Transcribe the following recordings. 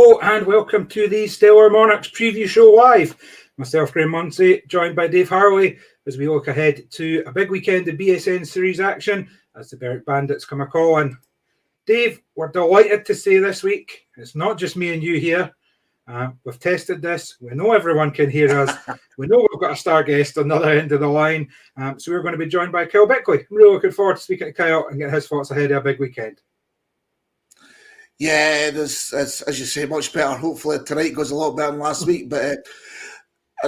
Hello and welcome to the Stellar Monarchs preview show live. Myself, Graham Munsey, joined by Dave Harley as we look ahead to a big weekend of BSN Series action as the Berwick Bandits come a-calling. Dave, we're delighted to say this week, it's not just me and you here. We've tested this. We know everyone can hear us. We know we've got a star guest on the other end of the line. So we're going to be joined by Kyle Bickley. I'm really looking forward to speaking to Kyle and get his thoughts ahead of a big weekend. Yeah, there's, as you say, much better. Hopefully tonight goes a lot better than last week. But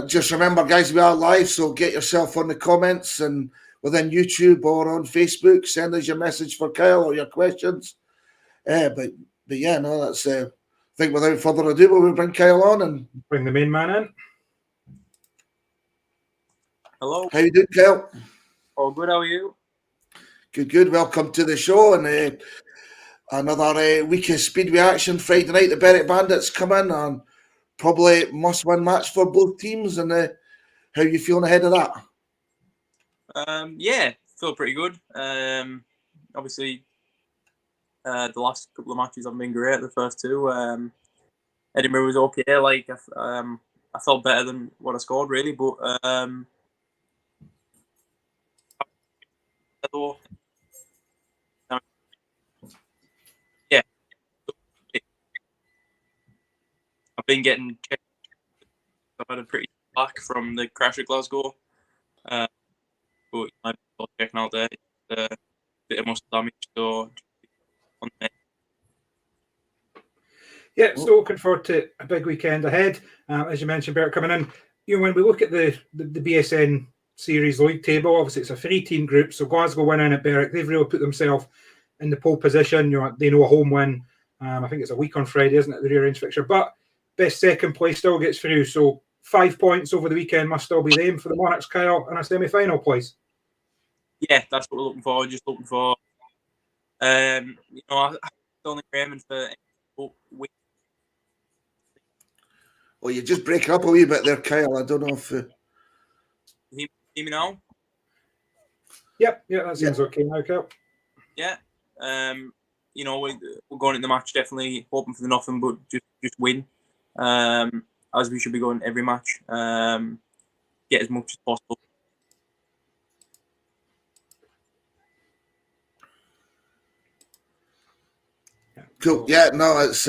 just remember, guys, we are live, so get yourself on the comments and within YouTube or on Facebook. Send us your message for Kyle or your questions. But yeah, no, that's... I think without further ado, we'll bring Kyle on and bring the main man in. Hello. How you doing, Kyle? Oh, good. How are you? Good. Welcome to the show. And another week of speedway action. Friday night, the Berwick Bandits come in and probably must-win match for both teams. And how are you feeling ahead of that? Yeah, feel pretty good. Obviously, the last couple of matches haven't been great. The first two, Edinburgh was okay. Like I felt better than what I scored, really. But yeah, I've been getting checked. I've had a pretty back from the crash at Glasgow, but I'm checking out there. It's a bit of muscle damage, so. Yeah, still looking forward to a big weekend ahead. As you mentioned, Bert coming in. You know, when we look at the BSN Series league table, obviously it's a 3-team group. So Glasgow win in at Berwick. They've really put themselves in the pole position. You know, they know a home win. I think it's a week on Friday, isn't it? The rearranged fixture, but best second place still gets through. So 5 points over the weekend must still be the aim for the Monarchs, Kyle, in a semi-final place. Yeah, that's what we're looking for. Just looking for. I don't think we're aiming for. Well, you just break up a wee bit there, Kyle. I don't know if... Can you hear me now? Yep, that seems okay now, Kyle. Yeah. We're going into the match definitely hoping for the nothing, but just win. As we should be going every match. Get as much as possible. Cool. Yeah, no, it's...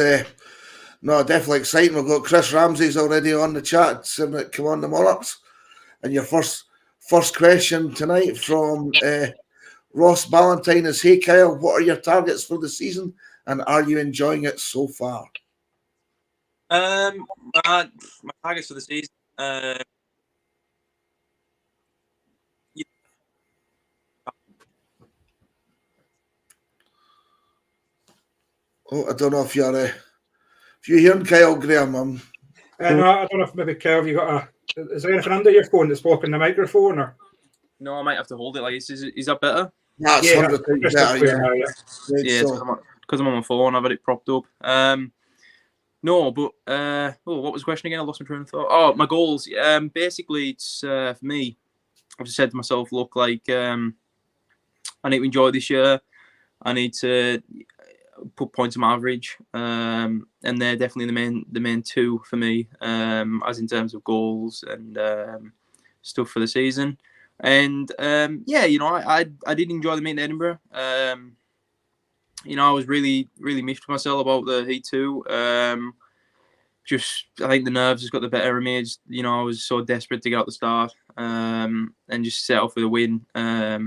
No, definitely exciting. We've got Chris Ramsey's already on the chat. Come on, the Monarchs. And your first question tonight from Ross Ballantyne is, hey, Kyle, what are your targets for the season and are you enjoying it so far? My targets for the season, I don't know if you're... If you're hearing Kyle, Graham, no, I don't know if maybe Kyle, is there anything under your phone that's blocking the microphone? Or? No, I might have to hold it. Like, is that better? That's 100% better. Yeah, because I'm on my phone, I've had it propped up. No, but what was the question again? I lost my train of thought. Oh, my goals. Basically, it's for me. I've just said to myself, look, like I need to enjoy this year. I need to put points on my average, and they're definitely the main two for me, as in terms of goals and stuff for the season. And I did enjoy the meet in Edinburgh. I was really miffed with myself about the Heat 2. I think the nerves has got the better of me. I was so desperate to get out the start and just set off with a win. I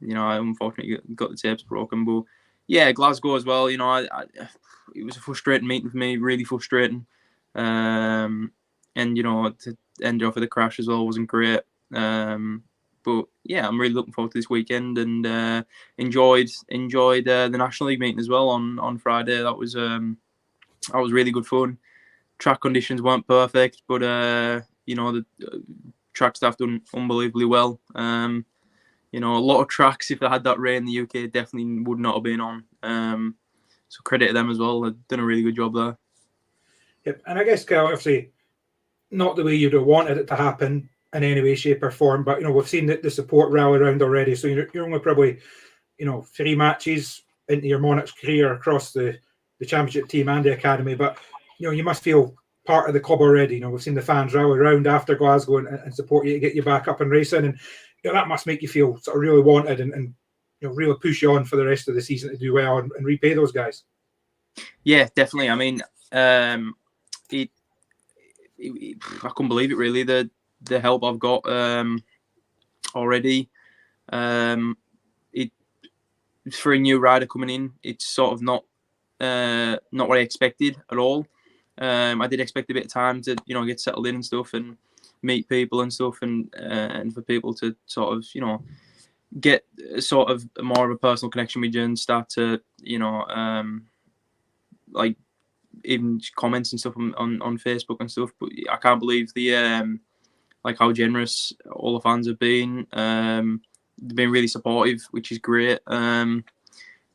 unfortunately got the tapes broken, but. Yeah, Glasgow as well. It was a frustrating meeting for me, really frustrating. To end off with a crash as well wasn't great. But yeah, I'm really looking forward to this weekend and enjoyed the National League meeting as well on Friday. That was really good fun. Track conditions weren't perfect, but the track staff done unbelievably well. A lot of tracks, if they had that rain in the UK, definitely would not have been on. So credit to them as well. They've done a really good job there. Yep. And I guess, Kyle, obviously, not the way you'd have wanted it to happen in any way, shape or form, but, we've seen the support rally around already. So you're only probably, 3 matches into your Monarchs career across the championship team and the academy. But you must feel part of the club already. We've seen the fans rally around after Glasgow and support you to get you back up and racing, and that must make you feel sort of really wanted and really push you on for the rest of the season to do well and repay those guys. Yeah, definitely. I mean, I couldn't believe it really. The help I've got already. It's for a new rider coming in. It's sort of not what I expected at all. I did expect a bit of time to get settled in and stuff and meet people and stuff and for people to sort of get sort of more of a personal connection with you and start to like even comments and stuff on Facebook and stuff. But I can't believe the like how generous all the fans have been. They've been really supportive, which is great.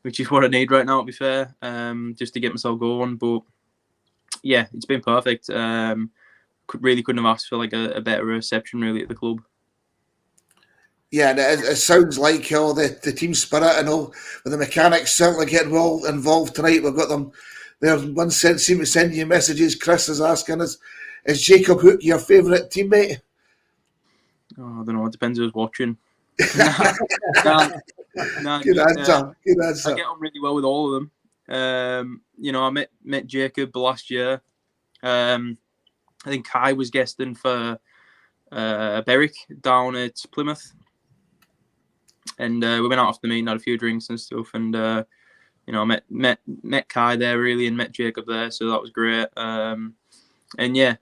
Which is what I need right now, to be fair, just to get myself going. But yeah, it's been perfect. Couldn't have asked for like a better reception really at the club. Yeah, and it sounds like all the team spirit and all, with the mechanics certainly getting well involved tonight. We've got them there. One sense seem to send you messages. Chris is asking us, is Jacob Hook your favourite teammate? Oh, I don't know. It depends who's watching. Good answer. I get on really well with all of them. I met Jacob last year. I think Kai was guesting for Berwick down at Plymouth, and we went out after the meeting, had a few drinks and stuff, and I met Kai there really, and met Jacob there, so that was great. And yeah,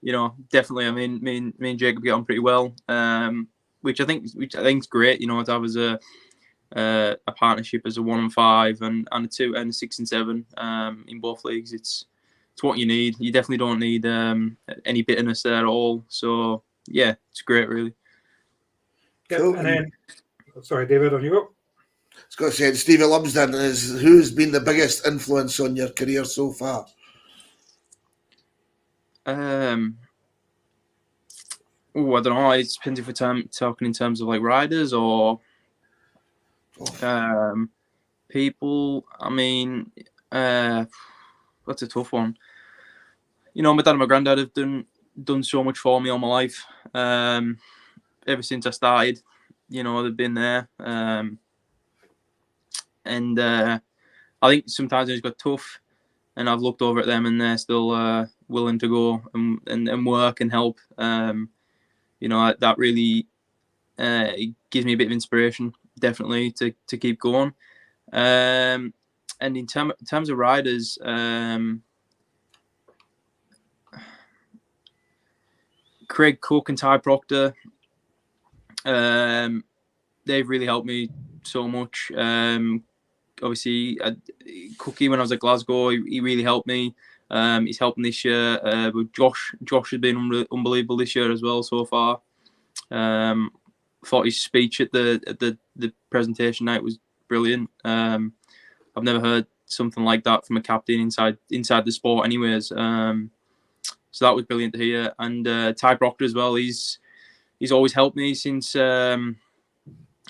definitely. I mean, me and Jacob get on pretty well. Which I think is great, to have as a partnership as a 1 and 5 and a 2 and a 6 and 7 in both leagues. It's what you need. You definitely don't need any bitterness there at all. So yeah, it's great, really. Cool. And then, sorry, David, on you go. I was going to say, Stevie Lumsden who's been the biggest influence on your career so far? I don't know. It depends if we're talking in terms of like riders or people. I mean, that's a tough one. My dad and my granddad have done so much for me all my life. Ever since I started, they've been there. And I think sometimes it's got tough, and I've looked over at them, and they're still willing to go and work and help. That really gives me a bit of inspiration, definitely, to keep going. And in terms of riders, Craig Cook and Ty Proctor, they've really helped me so much. Obviously, Cookie, when I was at Glasgow, he really helped me. He's helping this year. But Josh has been unbelievable this year as well so far. Thought his speech at the presentation night was brilliant. I've never heard something like that from a captain inside the sport, anyways. So that was brilliant to hear. And Ty Proctor as well. He's always helped me since I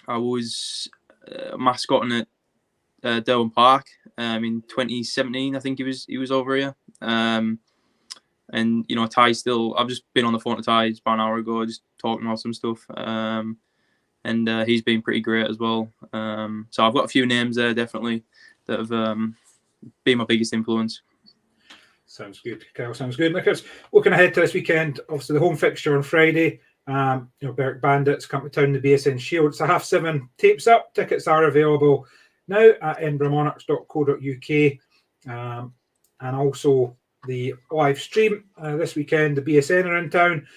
was mascotting at Derwent Park in 2017. I think he was over here. And Ty still. I've just been on the phone to Ty about an hour ago, just talking about some stuff. And he's been pretty great as well. So I've got a few names there definitely that have been my biggest influence. Sounds good, Kyle. Sounds good. Nickers, looking ahead to this weekend, obviously the home fixture on Friday. Berwick Bandits come to town, the BSN Shield. It's a 7:30 tapes up. Tickets are available now at edinburghmonarchs.co.uk. And also the live stream this weekend. The BSN are in town,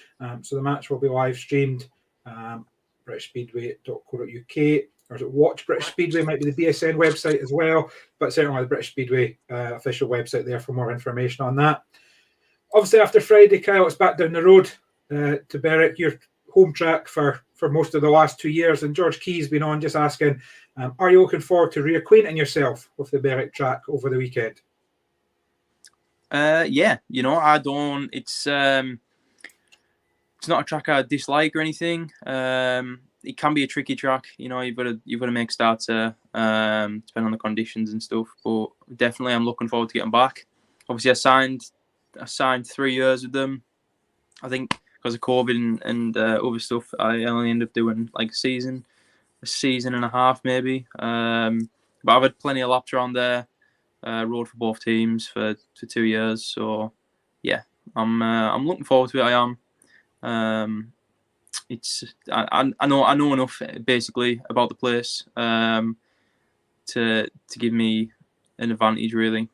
so the match will be live streamed. BritishSpeedway.co.uk, or is it Watch British Speedway? Might be the BSN website as well, but certainly the British Speedway official website there for more information on that. Obviously, after Friday, Kyle, it's back down the road to Berwick, your home track for most of the last 2 years. And George Key's been on just asking, are you looking forward to reacquainting yourself with the Berwick track over the weekend? Yeah, I don't. It's not a track I dislike or anything. It can be a tricky track. You've got to make starter, depending on the conditions and stuff. But definitely, I'm looking forward to getting back. Obviously, I signed I signed 3 years with them. I think because of COVID and other stuff, I only ended up doing like a season and a half maybe. But I've had plenty of laps around there. Rode for both teams for 2 years. So yeah, I'm looking forward to it. I am. I know enough basically about the place to give me an advantage really.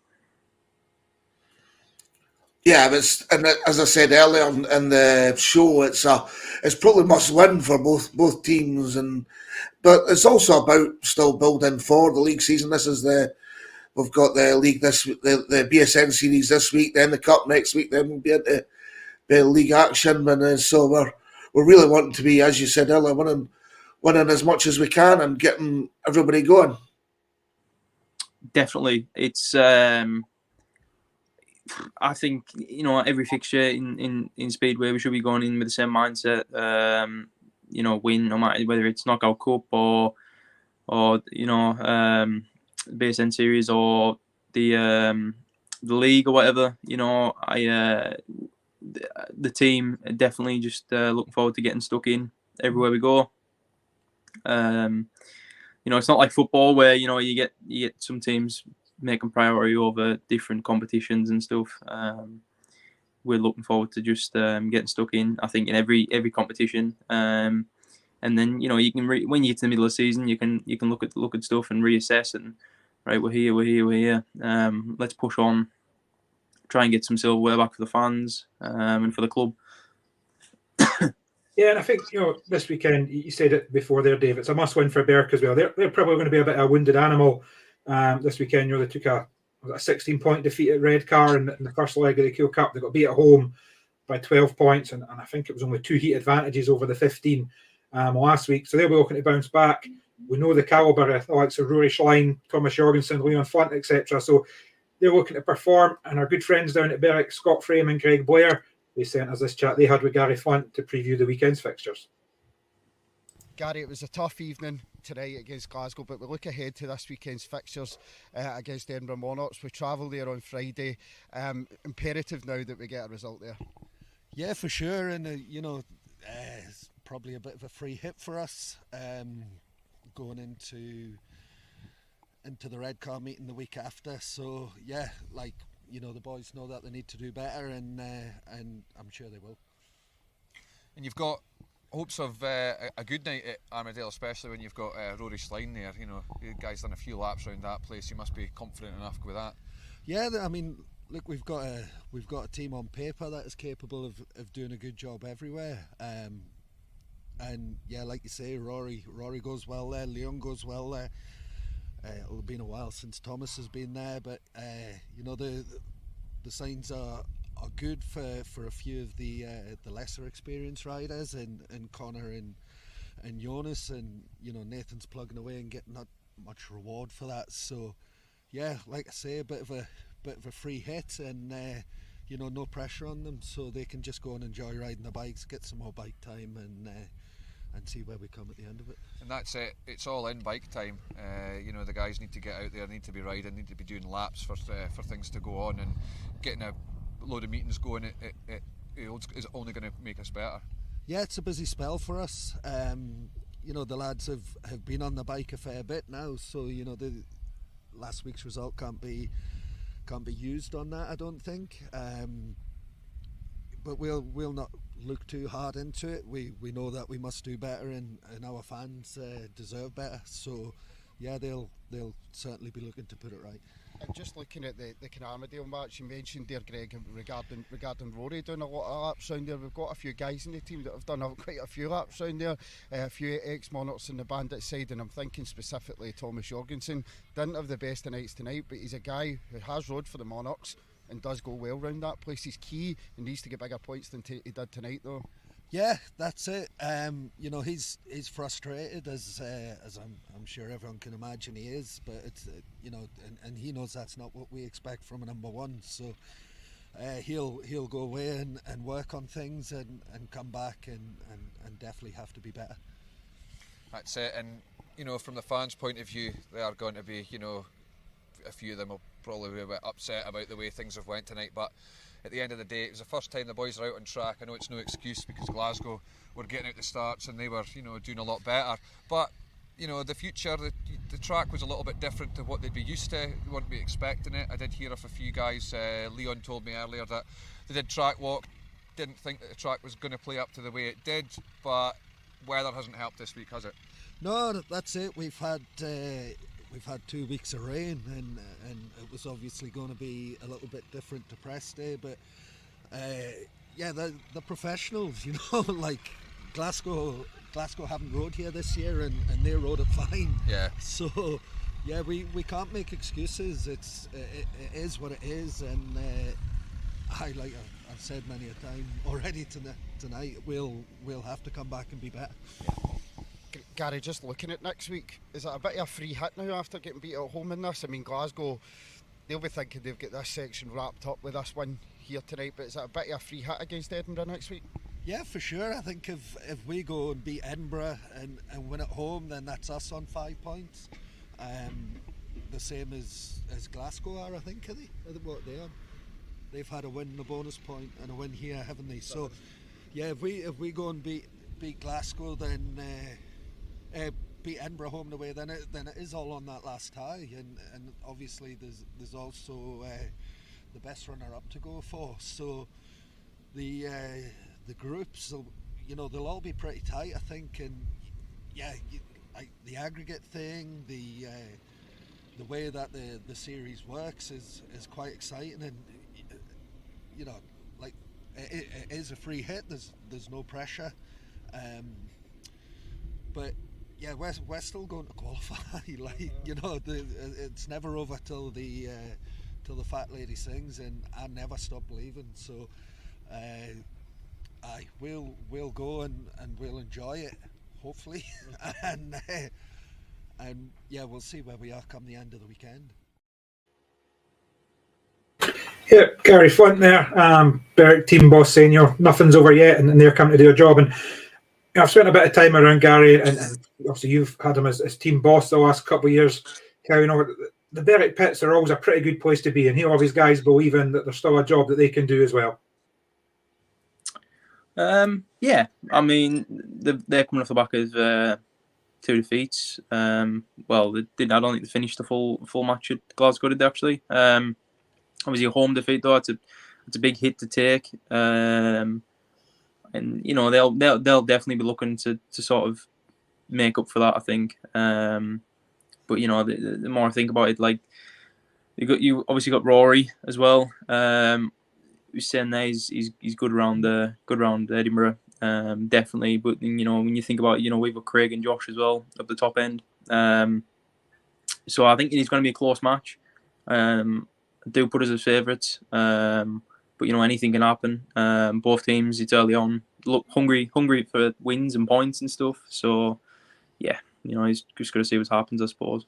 Yeah, and as I said earlier in the show, it's probably must win for both teams, but it's also about still building for the league season. We've got the league the BSN series this week, then the cup next week, then we'll be into league action, and so we're really wanting to be, as you said earlier, winning as much as we can and getting everybody going. Definitely, it's. I think every fixture in Speedway we should be going in with the same mindset. Win no matter whether it's knockout cup or BSN series or the league or whatever. The team definitely just looking forward to getting stuck in everywhere we go. It's not like football where you get some teams making priority over different competitions and stuff. We're looking forward to just getting stuck in. I think in every competition, and then you can when you get to the middle of the season, you can look at stuff and reassess and right, we're here. Let's push on, try and get some silverware back for the fans and for the club. Yeah, and I think this weekend, you said it before there, Dave. It's a must-win for Berwick as well. They're probably going to be a bit of a wounded animal this weekend. They took a 16-point defeat at Redcar in the first leg of the Kiel Cup. They got beat at home by 12 points, and I think it was only 2 heat advantages over the 15 last week. So they'll be looking to bounce back. We know the calibre of the likes of Rory Schlein, Thomas Jorgensen, Leon Flint, etc. So they're looking to perform. And our good friends down at Berwick, Scott Frame and Greg Blair, they sent us this chat they had with Gary Flint to preview the weekend's fixtures. Gary, it was a tough evening tonight against Glasgow, but we look ahead to this weekend's fixtures against the Edinburgh Monarchs. We travel there on Friday. Imperative now that we get a result there. Yeah, for sure, and it's probably a bit of a free hit for us going into the Redcar meeting the week after. So yeah, the boys know that they need to do better, and I'm sure they will. And you've got hopes of a good night at Armadale, especially when you've got Rory Schlein there. You guys done a few laps around that place. You must be confident enough with that. Yeah, I mean, look, we've got a team on paper that is capable of doing a good job everywhere. And yeah, like you say, Rory goes well there. Leon goes well there. It'll been a while since Thomas has been there, but the signs are good for a few of the lesser experienced riders and Connor and Jonas, and Nathan's plugging away and getting not much reward for that. So yeah, like I say, a bit of a free hit, and no pressure on them, so they can just go and enjoy riding the bikes, get some more bike time, and see where we come at the end of it. And that's it. It's all in bike time. The guys need to get out there, need to be riding, need to be doing laps for things to go on, and getting a load of meetings going. It is only going to make us better. Yeah, it's a busy spell for us. The lads have been on the bike a fair bit now, so the last week's result can't be used on that, I don't think. But we'll not look too hard into it. We know that we must do better, and our fans deserve better. So yeah, they'll certainly be looking to put it right. And just looking at the Armadale match, you mentioned there, Greg, regarding Rory doing a lot of laps around there. We've got a few guys in the team that have done quite a few laps around there, a few ex-Monarchs in the Bandit side, and I'm thinking specifically Thomas Jorgensen. Didn't have the best of nights tonight, but he's a guy who has rode for the Monarchs and does go well round that place. He's key and needs to get bigger points than he did tonight, though. Yeah, that's it. He's frustrated, as I'm sure everyone can imagine he is. But it's and he knows that's not what we expect from a number one. So he'll go away and work on things and come back and definitely have to be better. That's it. And from the fans' point of view, they are going to be a few of them will probably be a bit upset about the way things have went tonight, but at the end of the day, it was the first time the boys are out on track. I know it's no excuse because Glasgow were getting out the starts and they were, you know, doing a lot better. But you know, the future, the track was a little bit different to what they'd be used to. They wouldn't be expecting it. I did hear of a few guys. Leon told me earlier that they did track walk, didn't think that the track was going to play up to the way it did, but weather hasn't helped this week, has it? No, that's it. We've had 2 weeks of rain, and it was obviously going to be a little bit different to press day. But yeah, the professionals, you know, like Glasgow haven't rode here this year, and they rode it fine. Yeah. So yeah, we can't make excuses. It is what it is, and I've said many a time already tonight, we'll have to come back and be better. Gary, just looking at next week, is it a bit of a free hit now after getting beat at home in this? I mean, Glasgow, they'll be thinking they've got this section wrapped up with this win here tonight, but is it a bit of a free hit against Edinburgh next week? Yeah, for sure. I think if we go and beat Edinburgh and win at home, then that's us on 5 points. The same as Glasgow are, I think, are they? What are they on? They've had a win, a bonus point, and a win here, haven't they? So, yeah, if we go and beat Glasgow, then beat Edinburgh home and away, then it is all on that last tie, and obviously there's also the best runner up to go for. So the groups, you know, they'll all be pretty tight, I think, and yeah, the aggregate thing, the way that the series works is quite exciting, and you know, like it is a free hit. There's no pressure, but yeah, we're still going to qualify. Like, you know, it's never over till the fat lady sings, and I never stop believing. So we'll go and we'll enjoy it, hopefully, and yeah, we'll see where we are come the end of the weekend. Yeah, Gary Flint there, Berwick team boss, saying, you know, nothing's over yet, and they're coming to do a job. And you know, I've spent a bit of time around Gary, and obviously you've had him as team boss the last couple of years. You know, the Berwick pits are always a pretty good place to be, and he'll have his guys believe in that there's still a job that they can do as well. Yeah, I mean, they're coming off the back of 2 defeats. Well, they didn't. I don't think they finished the full match at Glasgow, did they actually? Obviously, a home defeat though, it's a big hit to take. And you know, they'll definitely be looking to sort of make up for that, I think. But you know, the more I think about it, like you obviously got Rory as well. Who's saying there he's good around Edinburgh, definitely. But you know, when you think about it, you know, we've got Craig and Josh as well up the top end. So I think it's going to be a close match. Do put us as favourites, but you know, anything can happen. Both teams, it's early on, look hungry for wins and points and stuff. So yeah, you know, he's just got to see what happens, I suppose.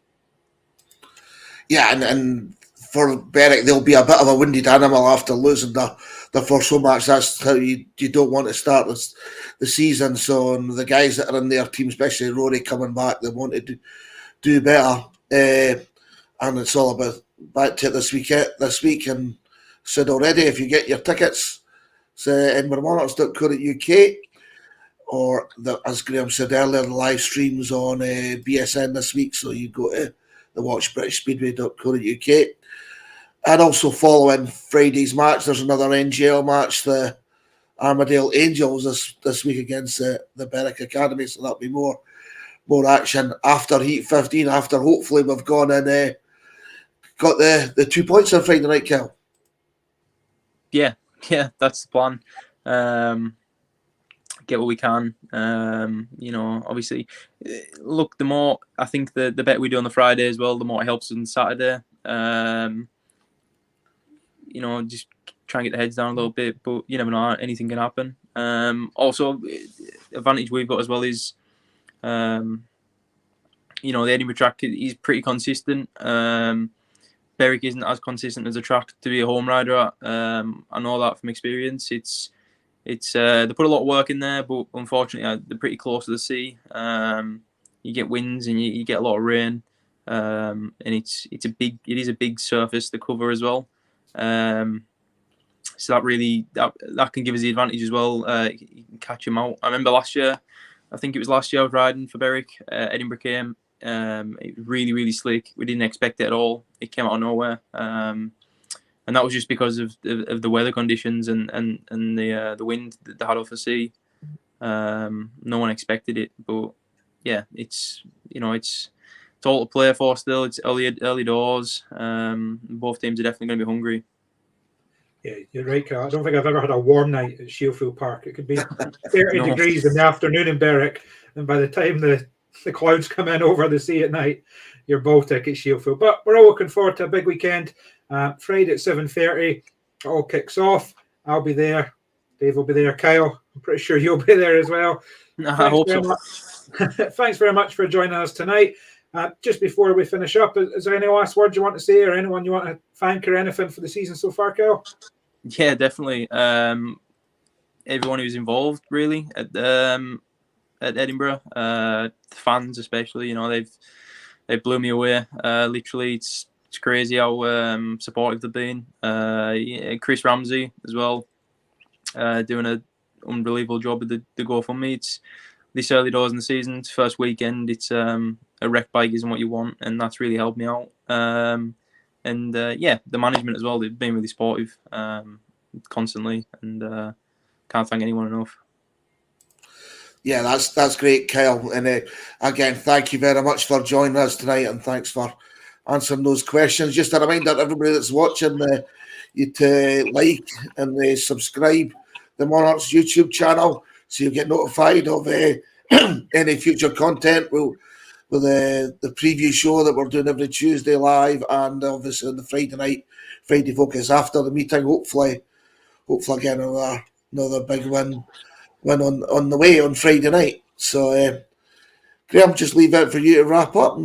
Yeah, and for Berwick, they'll be a bit of a winded animal after losing the first home match. That's how you don't want to start the season. So the guys that are in their team, especially Rory coming back, they want to do better. And it's all about back to this week, and said already, if you get your tickets, it's edinburghmonarchs.co.uk, or as Graham said earlier, the live streams on BSN this week, so you go to the watchbritishspeedway.co.uk. And also following Friday's match, there's another NGL match, the Armadale Angels this week against the Berwick Academy, so that'll be more action after Heat 15, after hopefully we've gone and got the 2 points on Friday night, Cal. Yeah, that's the plan. Get what we can. You know, obviously, look, the more I think the better we do on the Friday as well, the more it helps us on Saturday. You know, just try and get the heads down a little bit, but you never know, anything can happen. Also, advantage we've got as well is, you know, the Edinburgh track is pretty consistent. Berwick isn't as consistent as a track to be a home rider at. I know that from experience. It's they put a lot of work in there, but unfortunately they're pretty close to the sea. You get winds and you get a lot of rain, and it is a big surface to cover as well. So that can give us the advantage as well. You can catch them out. I remember last year, I think it was last year I was riding for Berwick. Edinburgh came. It was really, really slick. We didn't expect it at all. It came out of nowhere. And that was just because of the weather conditions and the wind that they had off the sea. No one expected it, but yeah, it's all to play for still. It's early doors. Both teams are definitely going to be hungry. Yeah, you're right, Carl. I don't think I've ever had a warm night at Shielfield Park. It could be 30 degrees in the afternoon in Berwick, and by the time the clouds come in over the sea at night, you're Baltic at Shielfield. But we're all looking forward to a big weekend. Friday at 7:30, it all kicks off. I'll be there. Dave will be there. Kyle, I'm pretty sure you'll be there as well. I hope so. Thanks very much for joining us tonight. Just before we finish up, is there any last words you want to say, or anyone you want to thank, or anything for the season so far, Kyle? Yeah, definitely. Everyone who's involved, really, at Edinburgh, the fans especially. They blew me away. Literally, it's crazy how supportive they've been. Chris Ramsey as well, doing an unbelievable job with the GoFundMe. It's this early doors in the season, it's first weekend. It's a wreck bike isn't what you want, and that's really helped me out. And the management as well. They've been really supportive constantly, and can't thank anyone enough. Yeah, that's great, Kyle. And again, thank you very much for joining us tonight, and thanks for answering those questions. Just a reminder to everybody that's watching, you to like and subscribe the Monarchs YouTube channel so you get notified of any future content. With the preview show that we're doing every Tuesday live, and obviously on the Friday focus after the meeting. Hopefully again another big win on the way on Friday night. So Graham, just leave it for you to wrap up.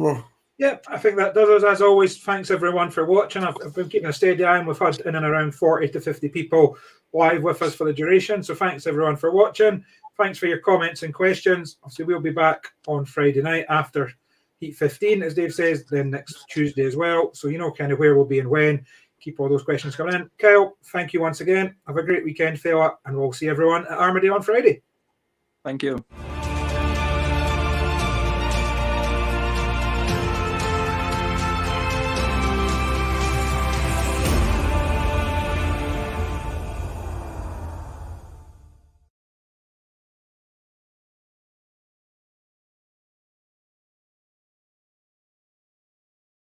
Yeah, I think that does us. As always, thanks everyone for watching. I've been keeping a steady eye, and we've had in and around 40 to 50 people live with us for the duration. So thanks everyone for watching. Thanks for your comments and questions. Obviously, we'll be back on Friday night after Heat 15, as Dave says, then next Tuesday as well. So you know kind of where we'll be and when. Keep all those questions coming in. Kyle, thank you once again. Have a great weekend, fella, and we'll see everyone at Armady on Friday. Thank you.